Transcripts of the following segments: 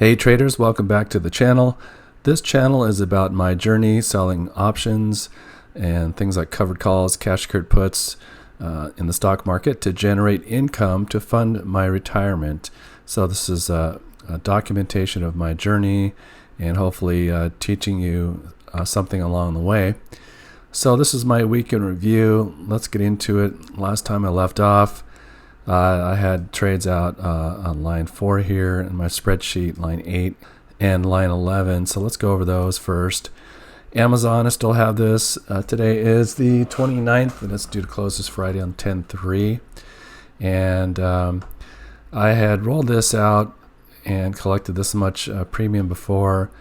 Hey traders, welcome back to the channel. This channel is about my journey selling options and things like covered calls, cash secured puts in the stock market to generate income to fund my retirement. So this is a documentation of my journey and hopefully teaching you something along the way. So this is my week in review. Let's get into it. Last time I left off, I had trades out on line 4 here in my spreadsheet, line 8 and line 11. So let's go over those first. Amazon, I still have this. Today is the 29th and it's due to close this Friday on 10/3. And I had rolled this out and collected this much premium before.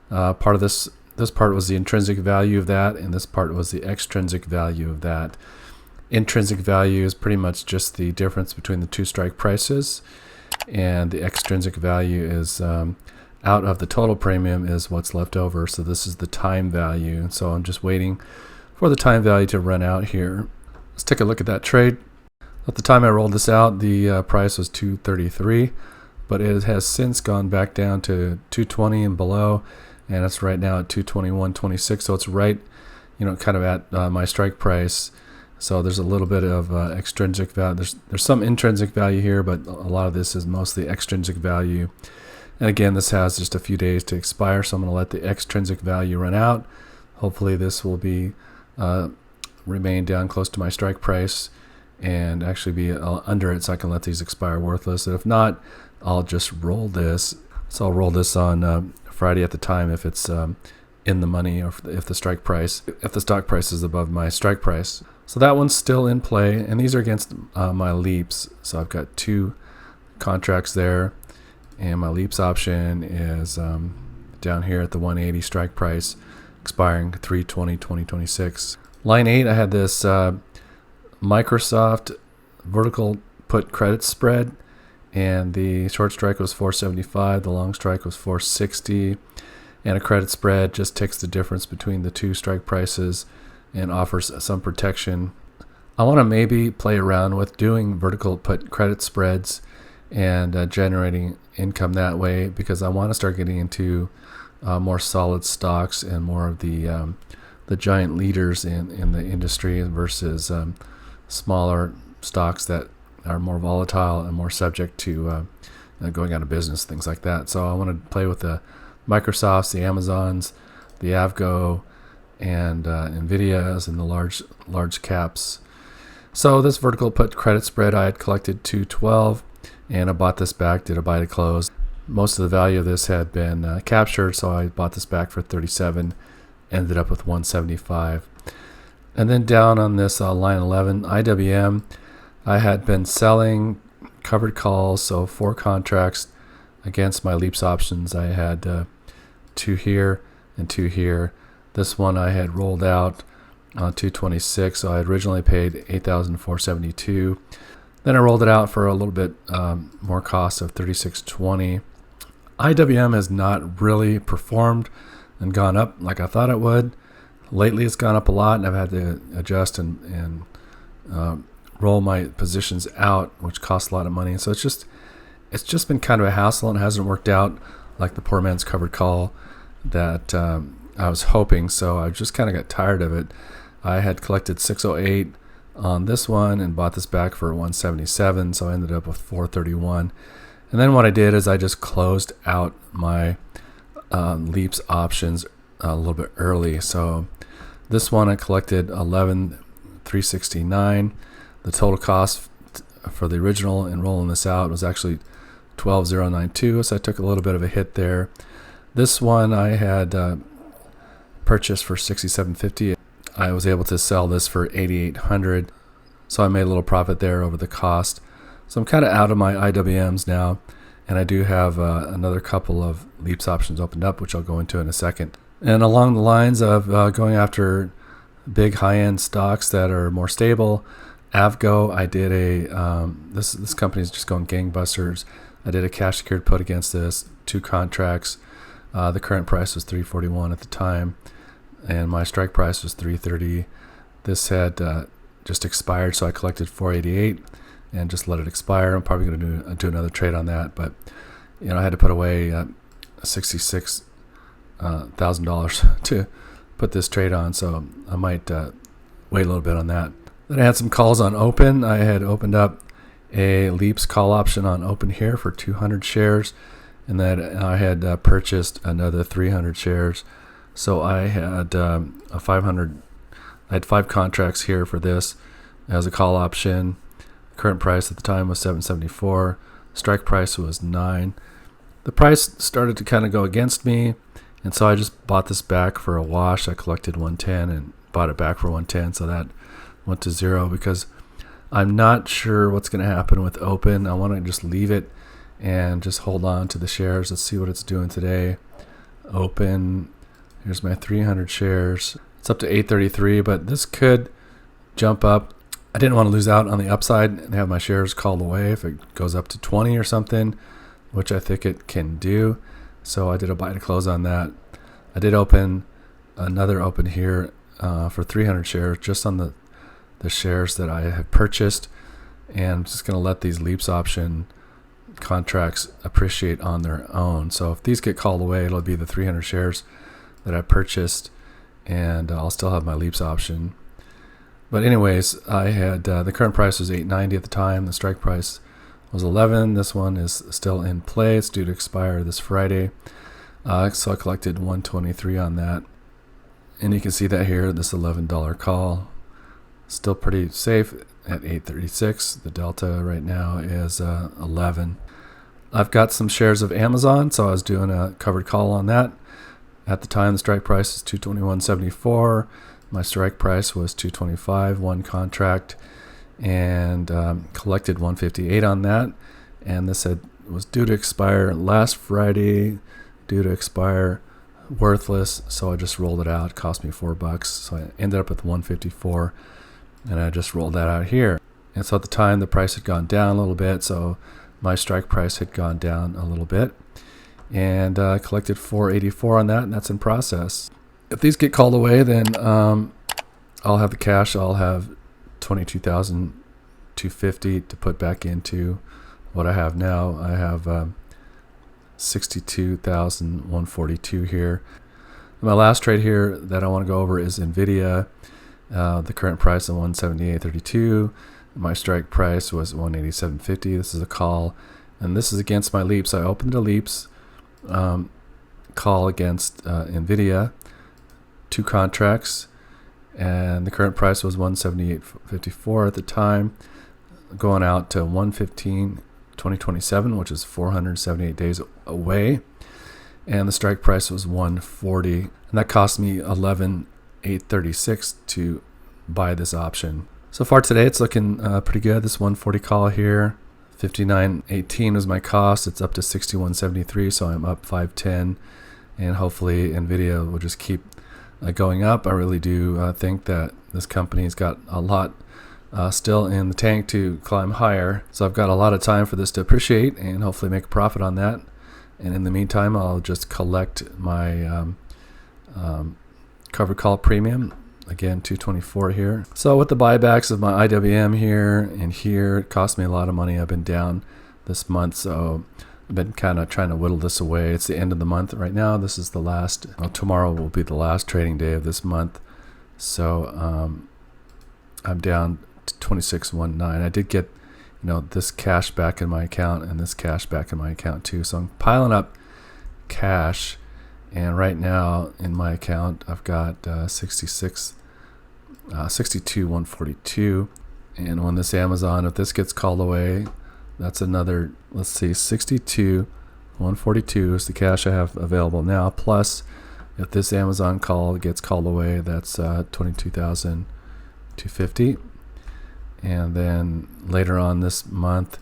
Part of this part was the intrinsic value of that, and this part was the extrinsic value of that. Intrinsic value is pretty much just the difference between the two strike prices, and the extrinsic value is out of the total premium is what's left over. So this is the time value. So I'm just waiting for the time value to run out here. Let's take a look at that trade. At the time I rolled this out, the price was $233, but it has since gone back down to $220 and below, and it's right now at $221.26. So it's right, kind of at my strike price. So there's a little bit of extrinsic value. There's some intrinsic value here, but a lot of this is mostly extrinsic value. And again, this has just a few days to expire, so I'm going to let the extrinsic value run out. Hopefully this will be remain down close to my strike price and actually be under it, so I can let these expire worthless. And if not, I'll just roll this. So I'll roll this on Friday at the time if it's in the money, or if the stock price is above my strike price. So that one's still in play, and these are against my LEAPS. So I've got 2 contracts there, and my LEAPS option is down here at the 180 strike price, expiring 3/20/2026. Line 8, I had this Microsoft vertical put credit spread, and the short strike was 475, the long strike was 460, and a credit spread just takes the difference between the two strike prices and offers some protection. I want to maybe play around with doing vertical put credit spreads and generating income that way, because I want to start getting into more solid stocks and more of the giant leaders in the industry versus smaller stocks that are more volatile and more subject to going out of business, things like that. So I want to play with the Microsofts, the Amazons, the AVGO, and NVDAs, and the large caps. So this vertical put credit spread, I had collected 212, and I bought this back, did a buy to close. Most of the value of this had been captured, so I bought this back for 37, ended up with 175. And then down on this line 11, IWM, I had been selling covered calls, so 4 contracts against my LEAPS options. I had 2 here and 2 here. This one I had rolled out on 226, so I had originally paid $8,472. Then I rolled it out for a little bit more cost of $36.20. IWM has not really performed and gone up like I thought it would. Lately it's gone up a lot, and I've had to adjust and roll my positions out, which costs a lot of money. So it's just been kind of a hassle, and hasn't worked out like the poor man's covered call that I was hoping. So I just kind of got tired of it. I had collected 608 on this one and bought this back for 177, so I ended up with 431. And then what I did is I just closed out my LEAPS options a little bit early. So this one I collected 11,369. The total cost for the original and rolling this out was actually 12,092, so I took a little bit of a hit there. This one I had purchased for $67.50. I was able to sell this for $8,800, so I made a little profit there over the cost. So I'm kind of out of my IWMs now, and I do have another couple of LEAPS options opened up, which I'll go into in a second. And along the lines of going after big high-end stocks that are more stable, AVGO, I did this company is just going gangbusters. I did a cash secured put against this, 2 contracts. The current price was $341 at the time, and my strike price was $330. This had just expired, so I collected $488 and just let it expire. I'm probably going to do another trade on that, but I had to put away $66,000 to put this trade on, so I might wait a little bit on that. Then I had some calls on open. I had opened up a LEAPS call option on open here for 200 shares, and then I had purchased another 300 shares. So I had I had 5 contracts here for this as a call option. Current price at the time was $7.74. Strike price was $9. The price started to kind of go against me, and so I just bought this back for a wash. I collected 110 and bought it back for 110, so that went to 0 because I'm not sure what's going to happen with open. I want to just leave it and just hold on to the shares. Let's see what it's doing today. Open, here's my 300 shares. It's up to 833, but this could jump up. I didn't want to lose out on the upside and have my shares called away if it goes up to 20 or something, which I think it can do. So I did a buy to close on that. I did open another open here for 300 shares just on the shares that I have purchased, and I'm just going to let these LEAPS option contracts appreciate on their own. So if these get called away, it'll be the 300 shares that I purchased, and I'll still have my LEAPS option. But anyways, I had the current price was $8.90 at the time. The strike price was $11. This one is still in play. It's due to expire this Friday. So I collected $123 on that, and you can see that here, this $11 call. Still pretty safe at 836. The delta right now is 11. I've got some shares of Amazon, so I was doing a covered call on that. At the time, the strike price is $221.74. My strike price was $225, one contract, and collected $158 on that. And this was due to expire last Friday, due to expire worthless, so I just rolled it out. It cost me $4, so I ended up with $154. And I just rolled that out here. And so at the time, the price had gone down a little bit, so my strike price had gone down a little bit. And I collected $484 on that, and that's in process. If these get called away, then I'll have the cash. I'll have $22,250 to put back into what I have now. I have $62,142 here. My last trade here that I want to go over is NVDA. The current price is $178.32. My strike price was $187.50. This is a call, and this is against my LEAPS. I opened a LEAPS call against NVIDIA, 2 contracts, and the current price was $178.54 at the time, going out to 1/15/2027, which is 478 days away, and the strike price was $140, and that cost me $11,836 to buy this option. So far today, it's looking pretty good. This 140 call here, $59.18 was my cost. It's up to $61.73, so I'm up $5.10, and hopefully NVIDIA will just keep going up. I really do think that this company's got a lot still in the tank to climb higher. So I've got a lot of time for this to appreciate and hopefully make a profit on that. And in the meantime, I'll just collect my covered call premium. Again, $224 here. So with the buybacks of my IWM here and here, it cost me a lot of money. I've been down this month, so I've been kind of trying to whittle this away. It's the end of the month right now. This is the last, tomorrow will be the last trading day of this month. So I'm down to 26.19. I did get, this cash back in my account and this cash back in my account too. So I'm piling up cash. And right now in my account, I've got 62,142. And when this Amazon, if this gets called away, that's another, let's see, 62,142 is the cash I have available now. Plus, if this Amazon call gets called away, that's 22,250. And then later on this month,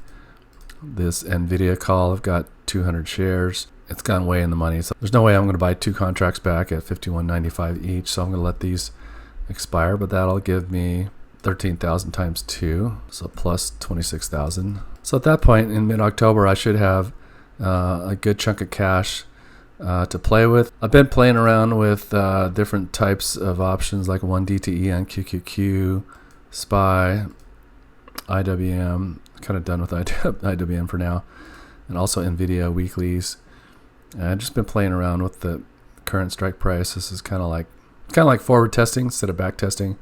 this NVIDIA call, I've got 200 shares. It's gone way in the money. So there's no way I'm going to buy 2 contracts back at $51.95 each. So I'm going to let these expire, but that'll give me 13,000 times 2, so plus 26,000. So at that point in mid-October, I should have a good chunk of cash to play with. I've been playing around with different types of options like 1DTE on QQQ, SPY, IWM. Kind of done with IWM for now, and also NVIDIA weeklies. I've just been playing around with the current strike price. This is kind of like forward testing instead of back testing,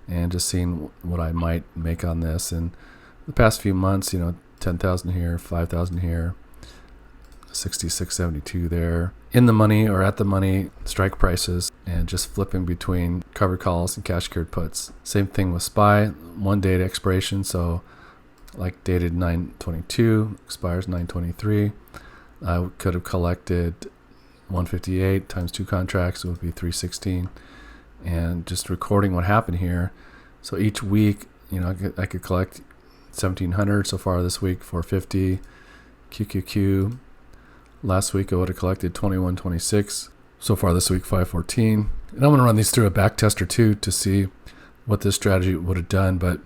and just seeing what I might make on this. And the past few months, 10,000 here, 5,000 here, 66.72 there, in the money or at the money strike prices, and just flipping between covered calls and cash secured puts. Same thing with SPY, 1 day to expiration, so like dated 9/22, expires 9/23. I could have collected 158 times 2 contracts, it would be 316, and just recording what happened here. So each week, I could collect 1,700 so far this week, 450. QQQ, last week I would have collected 2126. So far this week, 514. And I'm going to run these through a back test or two to see what this strategy would have done. But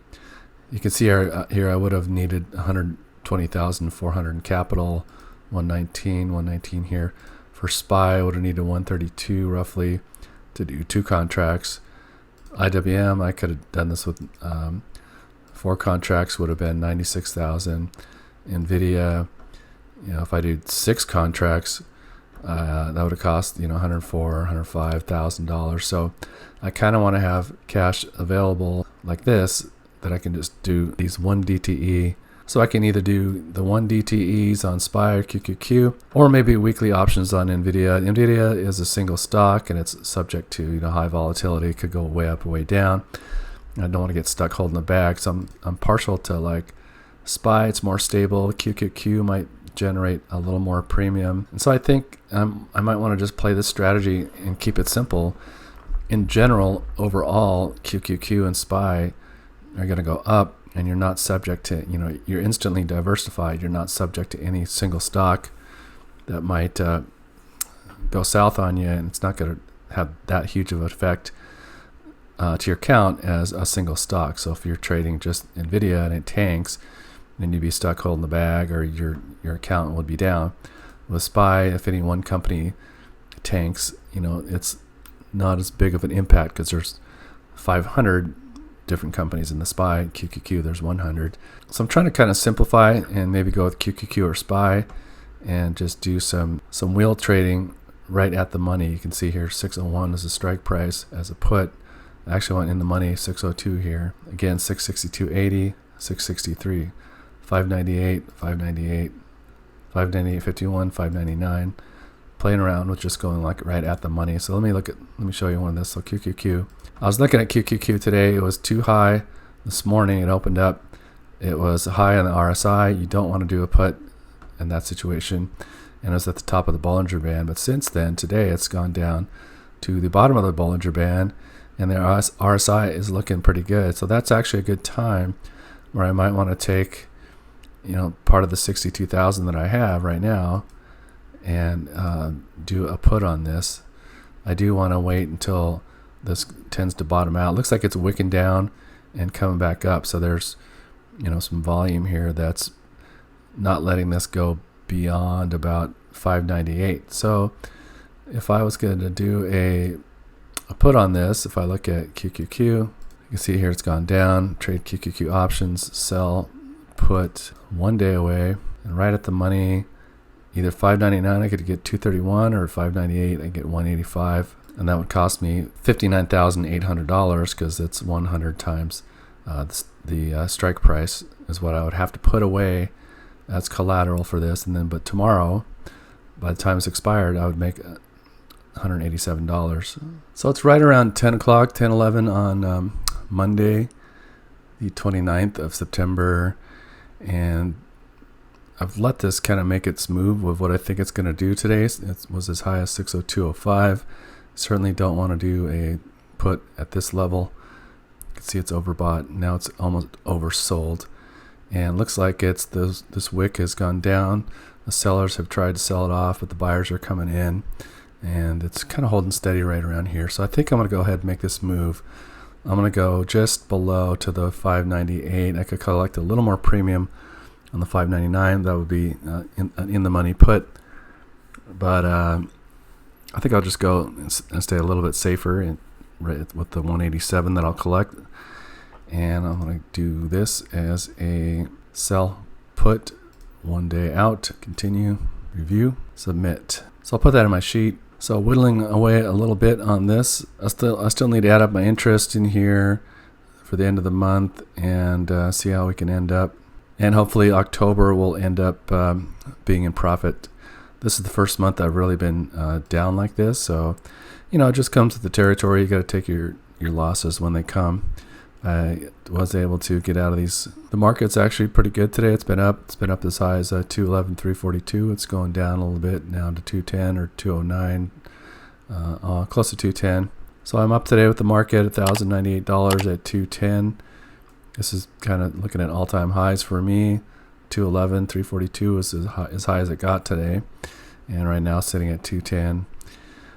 you can see here I would have needed 120,400 in capital, 119 here. For SPY, I would have needed 132 roughly to do 2 contracts. IWM, I could have done this with 4 contracts, would have been 96,000. NVDA, if I did 6 contracts, that would have cost $105,000. So I kind of want to have cash available like this, that I can just do these 1 DTE. So I can either do the 1 DTEs on SPY or QQQ, or maybe weekly options on NVDA. NVDA is a single stock, and it's subject to high volatility. It could go way up or way down. I don't want to get stuck holding the bag, so I'm partial to like SPY. It's more stable. QQQ might generate a little more premium, and so I think I might want to just play this strategy and keep it simple. In general, overall, QQQ and SPY are going to go up, and you're not subject to, you're instantly diversified. You're not subject to any single stock that might go south on you, and it's not going to have that huge of an effect to your account as a single stock. So if you're trading just NVIDIA and it tanks, then you'd be stuck holding the bag, or your account would be down. With SPY, if any one company tanks, it's not as big of an impact because there's 500 different companies in the SPY. QQQ, there's 100. So I'm trying to kind of simplify and maybe go with QQQ or SPY and just do some wheel trading right at the money. You can see here 601 is the strike price as a put. I actually went in the money 602 here. Again, 662.80, 663, 598, 598, 598.51, 599. Playing around with just going like right at the money. So let me show you one of this. So QQQ. I was looking at QQQ today. It was too high this morning. It opened up. It was high on the RSI. You don't want to do a put in that situation. And it was at the top of the Bollinger Band. But since then, today, it's gone down to the bottom of the Bollinger Band. And the RSI is looking pretty good. So that's actually a good time where I might want to take, part of the 62,000 that I have right now and do a put on this. I do want to wait until this tends to bottom out. Looks like it's wicking down and coming back up. So there's, some volume here that's not letting this go beyond about 598. So if I was going to do a put on this, if I look at QQQ, you can see here it's gone down. Trade QQQ options, sell, put 1 day away, and right at the money, either 599 I could get 231, or 598 I get 185, and that would cost me $59,800 because it's 100 times the strike price is what I would have to put away as collateral for this. And then, but tomorrow, by the time it's expired, I would make $187. So it's right around 10 o'clock, 10:11 on Monday, the 29th of September, and I've let this kind of make its move with what I think it's going to do today. It was as high as 602.05. Certainly don't want to do a put at this level. You can see it's overbought. Now it's almost oversold. And looks like this wick has gone down. The sellers have tried to sell it off, but the buyers are coming in. And it's kind of holding steady right around here. So I think I'm going to go ahead and make this move. I'm going to go just below to the 598. I could collect a little more premium on the 599. That would be in the money put. But I think I'll just go and stay a little bit safer with the 187 that I'll collect. And I'm going to do this as a sell put 1 day out. Continue, review. submit. So I'll put that in my sheet. So whittling away a little bit on this. I still need to add up my interest in here for the end of the month and see how we can end up. And hopefully October will end up being in profit. This is the first month I've really been down like this. So, it just comes with the territory. You got to take your losses when they come. I was able to get out of these. The market's actually pretty good today. It's been up. It's been up as high as 211, 342. It's going down a little bit now to 210 or 209, close to 210. So I'm up today with the market $1,098 at 210. This is kind of looking at all-time highs for me. 211, 342 is as high as it got today, and right now sitting at 210.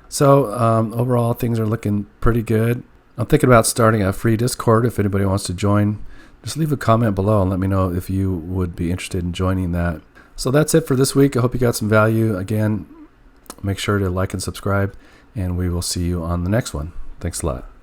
So overall, things are looking pretty good. I'm thinking about starting a free Discord. If anybody wants to join, just leave a comment below and let me know if you would be interested in joining that. So that's it for this week. I hope you got some value. Again, make sure to like and subscribe, and we will see you on the next one. Thanks a lot.